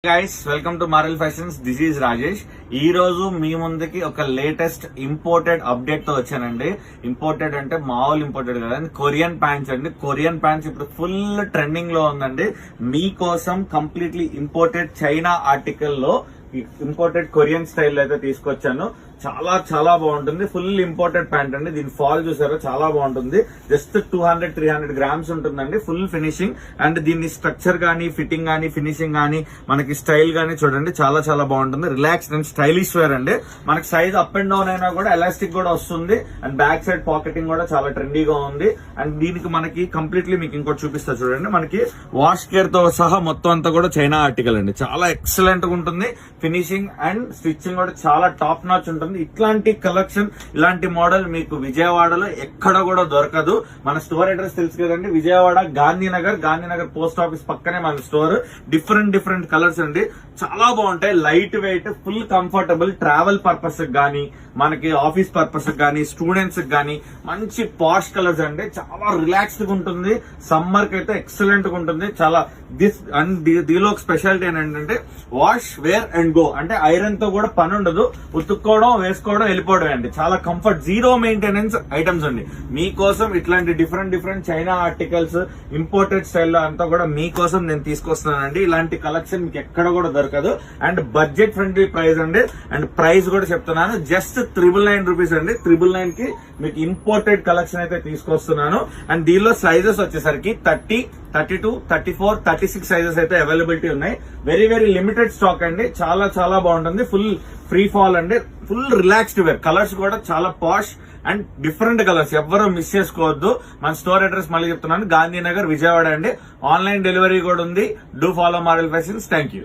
Guys welcome to Marel fashions. This is Rajesh. ఈ రోజు మీ ముందుకి ఒక లేటెస్ట్ ఇంపోర్టెడ్ అప్డేట్ తో వచ్చానండి. ఇంపోర్టెడ్ అంటే మామూలు ఇంపోర్టెడ్ కదండి, కొరియన్ ప్యాంట్స్ అండి. కొరియన్ ప్యాంట్స్ ఇప్పుడు ఫుల్ ట్రెండింగ్ లో ఉందండి. మీకోసం కంప్లీట్లీ ఇంపోర్టెడ్ చైనా ఆర్టికల్ లో ఇంపోర్టెడ్ కొరియన్ స్టైల్ అయితే తీసుకొచ్చాను. చాలా చాలా బాగుంటుంది. ఫుల్ ఇంపోర్టెడ్ ప్యాంట్ అండి. దీని ఫాల్ చూసారా, చాలా బాగుంటుంది. జస్ట్ 200-300 గ్రామ్స్ ఉంటుందండి. ఫుల్ ఫినిషింగ్ అండ్ దీని స్ట్రక్చర్ గానీ, ఫిట్టింగ్ గానీ, ఫినిషింగ్ గానీ, మనకి స్టైల్ గానీ చూడండి, చాలా చాలా బాగుంటుంది. రిలాక్స్ అండ్ స్టైలిష్ వేర్ అండి. మనకి సైజ్ అప్ అండ్ డౌన్ అయినా కూడా ఎలాస్టిక్ కూడా వస్తుంది. అండ్ బ్యాక్ సైడ్ పాకెటింగ్ కూడా చాలా ట్రెండీగా ఉంది. అండ్ దీనికి మనకి కంప్లీట్లీ మీకు ఇంకోటి చూపిస్తా చూడండి. మనకి వాష్ కేర్ తో సహా మొత్తం అంతా కూడా చైనా ఆర్టికల్ అండి. చాలా ఎక్సలెంట్ గా ఉంటుంది. ఫినిషింగ్ అండ్ స్టిచ్చింగ్ కూడా చాలా టాప్ నాచ్ ఉంటుంది. ఇట్లాంటి కలెక్షన్, ఇలాంటి మోడల్ మీకు విజయవాడలో ఎక్కడ కూడా దొరకదు. మన స్టోర్ అడ్రస్ తెలుసు కదండి, విజయవాడ గాంధీనగర్ పోస్ట్ ఆఫీస్ పక్కనే మన స్టోర్. డిఫరెంట్ కలర్స్ అండి, చాలా బాగుంటాయి. Light weight, full comfortable. Travel purpose గానీ, మనకి ఆఫీస్ పర్పస్ గానీ, స్టూడెంట్స్ గానీ మంచి పాష్ కలర్స్ అండి. చాలా రిలాక్స్డ్ గా ఉంటుంది. సమ్మర్ కి అయితే ఎక్సలెంట్ గా ఉంటుంది. చాలా దీనిలో ఒక స్పెషాలిటీ ఏంటంటే వాష్, వేర్ అండ్ గో. అంటే ఐరన్ తో కూడా పని ఉండదు. ఉతుక్కోవడం, వేసుకోవడం, వెళ్ళిపోవడం అండి. చాలా కంఫర్ట్, జీరో మెయింటెనెన్స్ ఐటమ్స్ అండి. మీకోసం ఇట్లాంటి డిఫరెంట్ చైనా ఆర్టికల్స్ ఇంపోర్టెడ్ స్టైల్లో అంతా కూడా మీకోసం నేను తీసుకొస్తున్నానండి. ఇలాంటి కలెక్షన్ మీకు ఎక్కడ కూడా దొరకదు. అండ్ బడ్జెట్ ఫ్రెండ్లీ ప్రైస్ అండి. అండ్ ప్రైస్ కూడా చెప్తున్నాను, జస్ట్ 999 రూపీస్ అండి. 999 కి మీకు ఇంపోర్టెడ్ కలెక్షన్ అయితే తీసుకొస్తున్నాను. అండ్ దీనిలో సైజెస్ వచ్చేసరికి 30, 32, 34, 36 సైజెస్ అయితే అవైలబిలిటీ ఉన్నాయి. వెరీ లిమిటెడ్ స్టాక్ అండి. చాలా చాలా బాగుంటుంది. ఫుల్ ఫ్రీ ఫాల్ అండి. Full relaxed wear. కలర్స్ కూడా చాలా పాష్ అండ్ డిఫరెంట్ కలర్స్. ఎవ్వరూ మిస్ చేసుకోవద్దు. మన స్టోర్ అడ్రస్ మళ్ళీ చెప్తున్నాను, గాంధీనగర్, విజయవాడ అండి. ఆన్లైన్ డెలివరీ కూడా ఉంది. Do follow Marel fashions. Thank you.